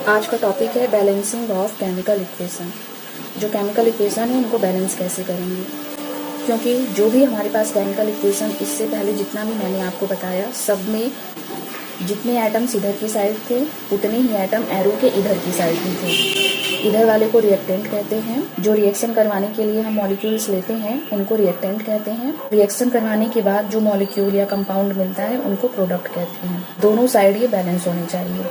आज का टॉपिक है बैलेंसिंग ऑफ केमिकल इक्वेशन। जो केमिकल इक्वेशन है उनको बैलेंस कैसे करेंगे, क्योंकि जो भी हमारे पास केमिकल इक्वेशन इससे पहले जितना भी मैंने आपको बताया, सब में जितने एटम्स इधर की साइड थे उतने ही एटम एरो के इधर की साइड भी थे। इधर वाले को रिएक्टेंट कहते हैं। जो रिएक्शन करवाने के लिए हम मॉलिक्यूल्स लेते हैं उनको रिएक्टेंट कहते हैं। रिएक्शन करवाने के बाद जो मॉलिक्यूल या कंपाउंड मिलता है उनको प्रोडक्ट कहते हैं। दोनों साइड ये बैलेंस होने चाहिए।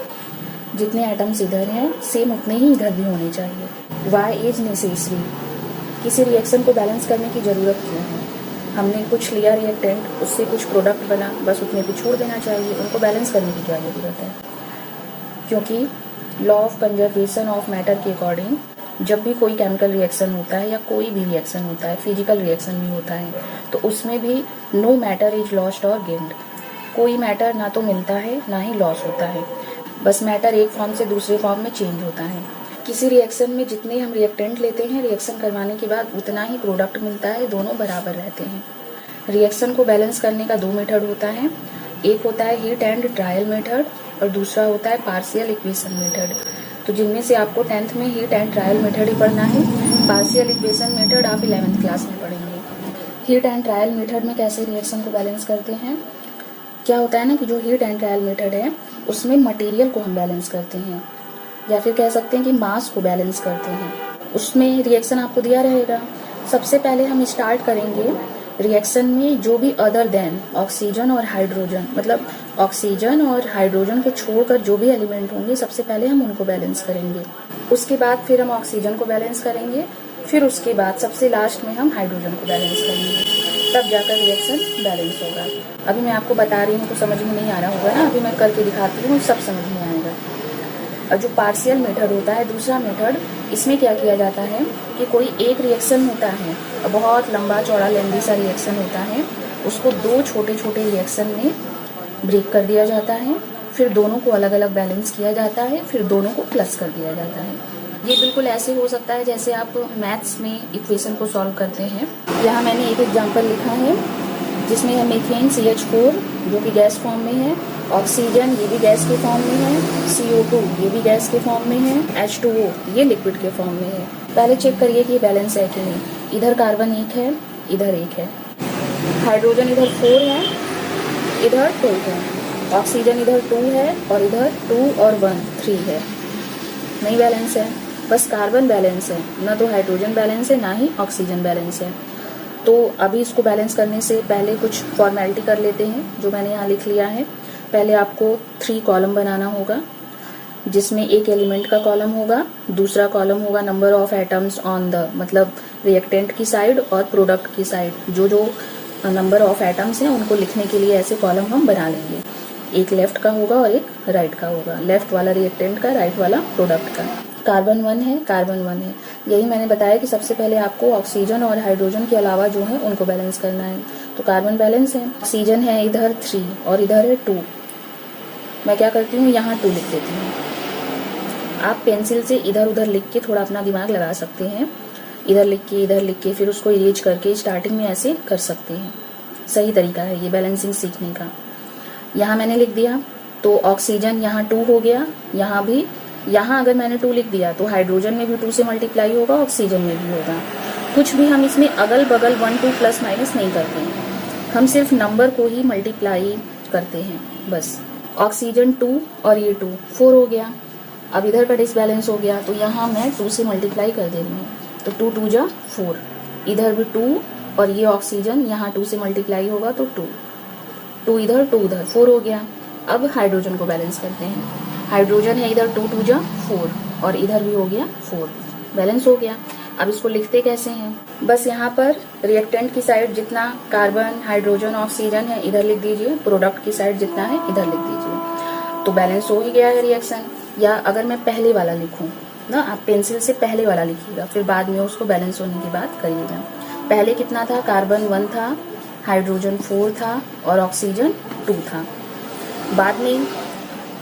जितने एटम्स इधर हैं सेम उतने ही इधर भी होने चाहिए। Why is necessary. किसी रिएक्शन को बैलेंस करने की ज़रूरत क्यों है? हमने कुछ लिया रिएक्टेंट, उससे कुछ प्रोडक्ट बना, बस उतने पे छोड़ देना चाहिए। उनको बैलेंस करने की क्या ज़रूरत है? क्योंकि law of conservation of matter के अकॉर्डिंग जब भी कोई केमिकल रिएक्शन होता है या कोई भी रिएक्शन होता है, फिजिकल रिएक्शन भी होता है, तो उसमें भी नो मैटर इज लॉस्ट और गेन्ड। कोई मैटर ना तो मिलता है ना ही लॉस होता है, बस मैटर एक फॉर्म से दूसरे फॉर्म में चेंज होता है। किसी रिएक्शन में जितने हम रिएक्टेंट लेते हैं रिएक्शन करवाने के बाद उतना ही प्रोडक्ट मिलता है, दोनों बराबर रहते हैं। रिएक्शन को बैलेंस करने का दो मेथड होता है। एक होता है हीट एंड ट्रायल मेथड और दूसरा होता है पार्शियल इक्वेशन मेथड। तो जिनमें से आपको 10th में हीट एंड ट्रायल मेथड ही पढ़ना है, पार्शियल इक्वेशन मेथड आप 11th क्लास में पढ़ेंगे। हीट एंड ट्रायल मेथड में कैसे रिएक्शन को बैलेंस करते हैं? क्या होता है ना कि जो हीट एंड ट्रायल मेथड है उसमें मटेरियल को हम बैलेंस करते हैं, या फिर कह सकते हैं कि मास को बैलेंस करते हैं। उसमें रिएक्शन आपको दिया रहेगा। सबसे पहले हम स्टार्ट करेंगे रिएक्शन में जो भी अदर देन ऑक्सीजन और हाइड्रोजन, मतलब ऑक्सीजन और हाइड्रोजन को छोड़कर जो भी एलिमेंट होंगे सबसे पहले हम उनको बैलेंस करेंगे। उसके बाद फिर हम ऑक्सीजन को बैलेंस करेंगे, फिर उसके बाद सबसे लास्ट में हम हाइड्रोजन को बैलेंस करेंगे, तब जाकर रिएक्शन बैलेंस होगा। अभी मैं आपको बता रही हूँ तो समझ में नहीं आ रहा होगा ना, अभी मैं करके दिखाती हूँ, सब समझ में आएगा। और जो पार्शियल मेथड होता है, दूसरा मेथड, इसमें क्या किया जाता है कि कोई एक रिएक्शन होता है, बहुत लंबा चौड़ा लेंदी सा रिएक्शन होता है, उसको दो छोटे छोटे रिएक्शन में ब्रेक कर दिया जाता है, फिर दोनों को अलग अलग बैलेंस किया जाता है, फिर दोनों को प्लस कर दिया जाता है। ये बिल्कुल ऐसे हो सकता है जैसे आप मैथ्स में इक्वेशन को सॉल्व करते हैं। यहाँ मैंने एक एग्जाम्पल लिखा है जिसमें है मीथेन CH4 जो कि गैस फॉर्म में है, ऑक्सीजन ये भी गैस के फॉर्म में है, CO2 ये भी गैस के फॉर्म में है, H2O ये लिक्विड के फॉर्म में है। पहले चेक करिए कि ये बैलेंस है कि नहीं। इधर कार्बन 1 है, इधर 1 है, हाइड्रोजन इधर 4 है, इधर 2 है, ऑक्सीजन इधर 2 है और इधर 2 और 1 3 है। नहीं बैलेंस है, बस कार्बन बैलेंस है, ना तो हाइड्रोजन बैलेंस है ना ही ऑक्सीजन बैलेंस है। तो अभी इसको बैलेंस करने से पहले कुछ फॉर्मेलिटी कर लेते हैं जो मैंने यहाँ लिख लिया है। पहले आपको 3 कॉलम बनाना होगा, जिसमें एक एलिमेंट का कॉलम होगा, दूसरा कॉलम होगा number of atoms on the, मतलब रिएक्टेंट की साइड और प्रोडक्ट की साइड। जो जो नंबर ऑफ एटम्स हैं उनको लिखने के लिए ऐसे कॉलम हम बना लेंगे। एक लेफ्ट का होगा और एक राइट का होगा, लेफ्ट वाला रिएक्टेंट का, राइट वाला प्रोडक्ट का। कार्बन 1 है, कार्बन 1 है। यही मैंने बताया कि सबसे पहले आपको ऑक्सीजन और हाइड्रोजन के अलावा जो है उनको बैलेंस करना है। तो कार्बन बैलेंस है, ऑक्सीजन है इधर 3 और इधर है 2। मैं क्या करती हूँ, यहाँ 2 लिख देती हूँ। आप पेंसिल से इधर उधर लिख के थोड़ा अपना दिमाग लगा सकते हैं। इधर लिख के फिर उसको इरेज करके स्टार्टिंग में ऐसे कर सकते हैं। सही तरीका है ये बैलेंसिंग सीखने का। यहाँ मैंने लिख दिया तो ऑक्सीजन यहाँ 2 हो गया, यहाँ भी, यहाँ अगर मैंने 2 लिख दिया तो हाइड्रोजन में भी 2 से मल्टीप्लाई होगा, ऑक्सीजन में भी होगा। कुछ भी हम इसमें अगल बगल 1 2 प्लस माइनस नहीं करते हैं, हम सिर्फ नंबर को ही मल्टीप्लाई करते हैं बस। ऑक्सीजन 2 और ये 2 4 हो गया। अब इधर का डिसबैलेंस हो गया तो यहाँ मैं 2 से मल्टीप्लाई कर दे रही हूँ, तो 2 2 जा 4। इधर भी 2 और ये ऑक्सीजन यहाँ 2 से मल्टीप्लाई होगा तो 2 इधर 2 उधर 4 हो गया। अब हाइड्रोजन को बैलेंस करते हैं। हाइड्रोजन है इधर 2 2 जा 4 और इधर भी हो गया 4, बैलेंस हो गया। अब इसको लिखते कैसे हैं, बस यहाँ पर रिएक्टेंट की साइड जितना कार्बन हाइड्रोजन ऑक्सीजन है इधर लिख दीजिए, प्रोडक्ट की साइड जितना है इधर लिख दीजिए, तो बैलेंस हो ही गया है रिएक्शन। या अगर मैं पहले वाला लिखूं ना, आप पेंसिल से पहले वाला लिखिएगा, फिर बाद में उसको बैलेंस होने की बात करिएगा। पहले कितना था, कार्बन 1 था, हाइड्रोजन 4 था और ऑक्सीजन 2 था। बाद में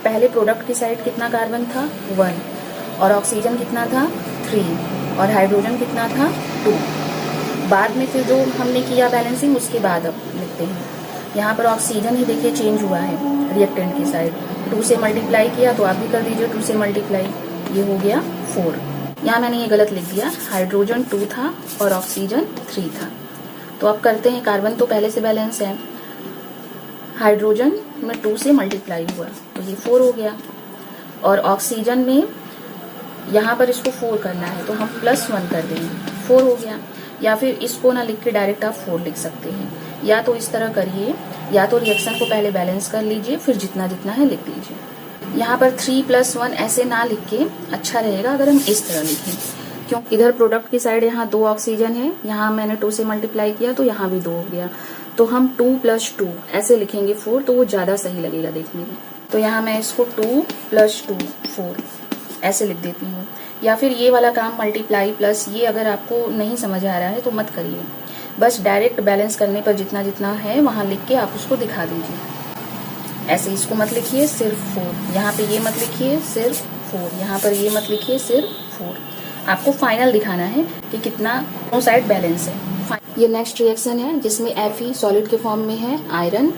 पहले प्रोडक्ट की साइड कितना कार्बन था 1 और ऑक्सीजन कितना था 3 और हाइड्रोजन कितना था 2। बाद में फिर जो हमने किया बैलेंसिंग उसके बाद अब लिखते हैं। यहाँ पर ऑक्सीजन ही देखिए चेंज हुआ है रिएक्टेंट की साइड, 2 से मल्टीप्लाई किया तो आप भी कर दीजिए 2 से मल्टीप्लाई, ये हो गया 4। यहाँ मैंने ये गलत लिख दिया, हाइड्रोजन 2 था और ऑक्सीजन 3 था। तो अब करते हैं, कार्बन तो पहले से बैलेंस है, हाइड्रोजन में 2 से मल्टीप्लाई हुआ तो ये 4 हो गया, और ऑक्सीजन में यहाँ पर इसको 4 करना है तो हम +1 कर देंगे, 4 हो गया। या फिर इसको ना लिख के डायरेक्ट आप 4 लिख सकते हैं, या तो इस तरह करिए, या तो रिएक्शन को पहले बैलेंस कर लीजिए फिर जितना जितना है लिख दीजिए। यहाँ पर 3 + 1 ऐसे ना लिख के अच्छा रहेगा अगर हम इस तरह लिखें, क्योंकि इधर प्रोडक्ट की साइड यहाँ 2 ऑक्सीजन है, यहाँ मैंने 2 से मल्टीप्लाई किया तो यहाँ भी 2 हो गया, तो हम 2 + 2 ऐसे लिखेंगे 4, तो वो ज्यादा सही लगेगा देखने में। तो यहाँ मैं इसको 2 + 2 4 ऐसे लिख देती हूँ। या फिर ये वाला काम मल्टीप्लाई प्लस ये अगर आपको नहीं समझ आ रहा है तो मत करिए, बस डायरेक्ट बैलेंस करने पर जितना जितना है वहां लिख के आप उसको दिखा दीजिए। ऐसे इसको मत लिखिए सिर्फ 4, यहाँ पे ये मत लिखिए सिर्फ 4, यहाँ पर ये मत लिखिए सिर्फ 4। आपको फाइनल दिखाना है कि कितना दोनों साइड बैलेंस है। ये नेक्स्ट रिएक्शन है जिसमें Fe सॉलिड के फॉर्म में है, आयरन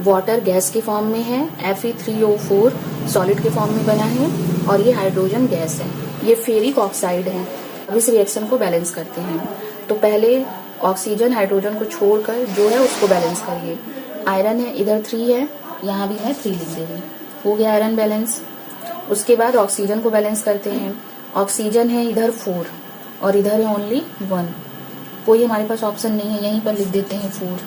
वाटर गैस के फॉर्म में है, Fe3O4 सॉलिड के फॉर्म में बना है, और ये हाइड्रोजन गैस है, ये फेरिक ऑक्साइड है। अब इस रिएक्शन को बैलेंस करते हैं। तो पहले ऑक्सीजन हाइड्रोजन को छोड़कर जो है उसको बैलेंस करिए। आयरन है, इधर 3 है, यहाँ भी मैं 3 लिख दे रही हूँ, हो गया आयरन बैलेंस। उसके बाद ऑक्सीजन को बैलेंस करते हैं। ऑक्सीजन है इधर 4 और इधर है ओनली 1, कोई हमारे पास ऑप्शन नहीं है, यहीं पर लिख देते हैं 4।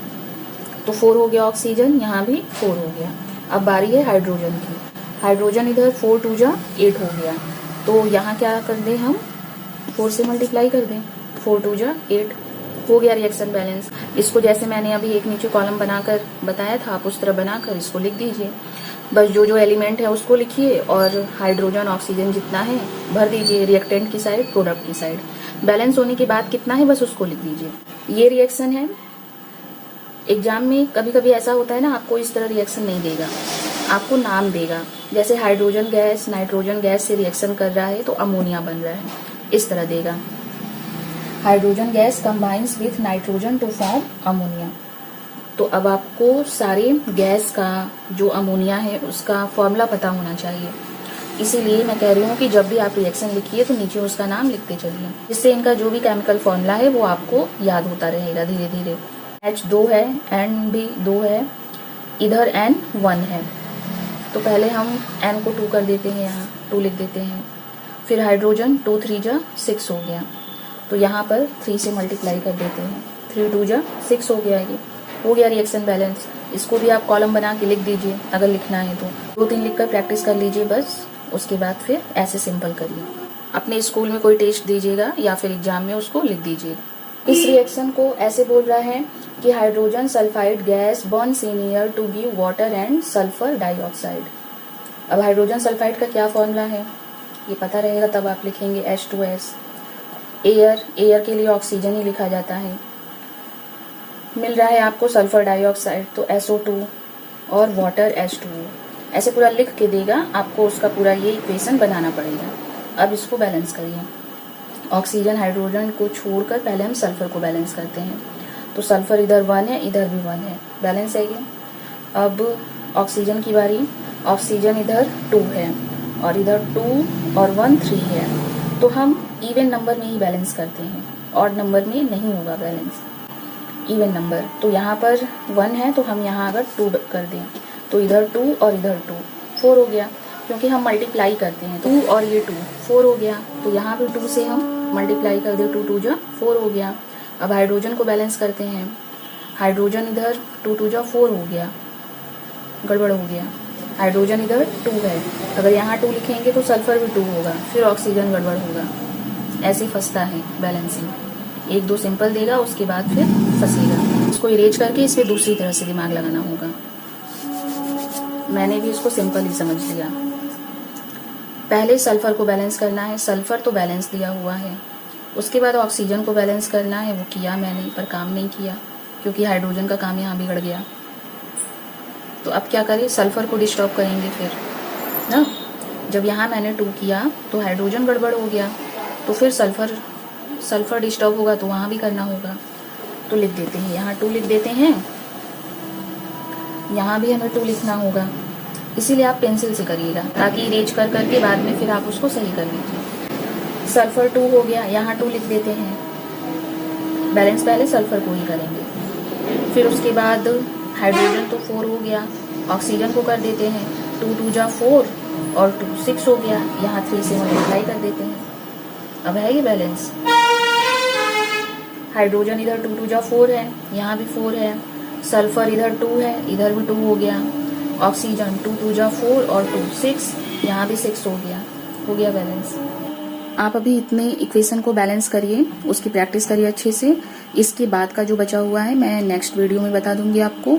तो 4 हो गया ऑक्सीजन, यहाँ भी 4 हो गया। अब बारी है हाइड्रोजन की। हाइड्रोजन इधर 4 × 2 = 8 हो गया, तो यहाँ क्या कर दें हम 4 से मल्टीप्लाई कर दें, 4 × 2 = 8 हो गया रिएक्शन बैलेंस। इसको जैसे मैंने अभी एक नीचे कॉलम बनाकर बताया था आप उस तरह बनाकर इसको लिख दीजिए। बस जो जो एलिमेंट है उसको लिखिए और हाइड्रोजन ऑक्सीजन जितना है भर दीजिए, रिएक्टेंट की साइड प्रोडक्ट की साइड। बैलेंस होने के बाद कितना है बस उसको लिख दीजिए। ये रिएक्शन है। एग्जाम में कभी कभी ऐसा होता है ना, आपको इस तरह रिएक्शन नहीं देगा, आपको नाम देगा, जैसे हाइड्रोजन गैस नाइट्रोजन गैस से रिएक्शन कर रहा है तो अमोनिया बन रहा है, इस तरह देगा। Hydrogen gas combines with nitrogen to form ammonia. तो अब आपको सारे गैस का जो अमोनिया है उसका फॉर्मूला पता होना चाहिए, इसीलिए मैं कह रही हूँ कि जब भी आप रिएक्शन लिखिए तो नीचे उसका नाम लिखते चलिए, जिससे इनका जो भी केमिकल फॉर्मूला है वो आपको याद होता रहेगा धीरे धीरे। H 2 है, N भी 2 है, इधर N 1 है, तो पहले हम N को 2 कर देते हैं, यहाँ 2 लिख देते हैं। फिर हाइड्रोजन 2 × 3 = 6 हो गया, तो यहाँ पर 3 से मल्टीप्लाई कर देते हैं, 3 × 2 = 6 हो गया। ये हो गया रिएक्शन बैलेंस। इसको भी आप कॉलम बना के लिख दीजिए अगर लिखना है तो, 2-3 लिखकर प्रैक्टिस कर लीजिए बस। उसके बाद फिर ऐसे सिंपल करिए। अपने स्कूल में कोई टेस्ट दीजिएगा या फिर एग्जाम में उसको लिख दीजिए। इस रिएक्शन को ऐसे बोल रहा है कि hydrogen sulphide gas burns in air to give water and sulphur dioxide. अब हाइड्रोजन सल्फाइड का क्या फॉर्मूला है ये पता रहेगा तब आप लिखेंगे H2S। एयर के लिए ऑक्सीजन ही लिखा जाता है। मिल रहा है आपको सल्फर डाइऑक्साइड तो SO2 और वाटर H2O, ऐसे पूरा लिख के देगा आपको, उसका पूरा ये इक्वेशन बनाना पड़ेगा। अब इसको बैलेंस करिए। ऑक्सीजन हाइड्रोजन को छोड़कर पहले हम सल्फर को बैलेंस करते हैं, तो सल्फर इधर 1 है इधर भी 1 है, बैलेंस है ये। अब ऑक्सीजन की बारी। ऑक्सीजन इधर 2 है और इधर 2 और 1 3 है, तो हम इवन नंबर में ही बैलेंस करते हैं, ऑड नंबर में नहीं होगा बैलेंस, इवन नंबर। तो यहाँ पर 1 है तो हम यहाँ अगर 2 कर दें तो इधर 2 और इधर 2 4 हो गया, क्योंकि हम मल्टीप्लाई करते हैं 2 और ये 2 4 हो गया, तो यहाँ पे 2 से हम मल्टीप्लाई कर दें, 2 × 2 = 4 हो गया। अब हाइड्रोजन को बैलेंस करते हैं। हाइड्रोजन इधर 2 × 2 = 4 हो गया, गड़बड़ हो गया। हाइड्रोजन इधर 2 है, अगर यहाँ 2 लिखेंगे तो सल्फर भी 2 होगा, फिर ऑक्सीजन गड़बड़ होगा, ऐसे फंसता है बैलेंसिंग। 1-2 सिंपल देगा उसके बाद फिर फंसेगा। इसको इरेज करके इस पर दूसरी तरह से दिमाग लगाना होगा। मैंने भी इसको सिंपल ही समझ लिया। पहले सल्फर को बैलेंस करना है, सल्फर तो बैलेंस दिया हुआ है। उसके बाद ऑक्सीजन को बैलेंस करना है, वो किया मैंने पर काम नहीं किया क्योंकि हाइड्रोजन का काम यहाँ बिगड़ गया। तो अब क्या करें, सल्फर को डिस्टर्ब करेंगे फिर ना। जब यहाँ मैंने 2 किया तो हाइड्रोजन गड़बड़ हो गया, तो फिर सल्फर डिस्टर्ब होगा तो वहाँ भी करना होगा। तो लिख देते हैं, यहाँ 2 लिख देते हैं, यहाँ भी हमें 2 लिखना होगा। इसीलिए आप पेंसिल से करिएगा, ताकि इरेज कर करके बाद में फिर आप उसको सही कर लीजिए। सल्फर 2 हो गया, यहाँ 2 लिख देते हैं। बैलेंस पहले सल्फर को ही करेंगे। फिर उसके बाद हाइड्रोजन तो 4 हो गया, ऑक्सीजन को कर देते हैं। 2 2 जा 4 और 2 6 हो गया, यहाँ 3 से मल्टीप्लाई कर देते हैं। अब है ये बैलेंस। हाइड्रोजन इधर 2 2 जा 4 है, यहाँ भी 4 है। सल्फर इधर 2 है, इधर भी 2 हो गया। ऑक्सीजन 2 2 जा 4 और 2 6, यहाँ भी 6 हो गया बैलेंस। आप अभी इतने इक्वेशन को बैलेंस करिए, उसकी प्रैक्टिस करिए अच्छे से। इसके बाद का जो बचा हुआ है मैं नेक्स्ट वीडियो में बता दूंगी आपको।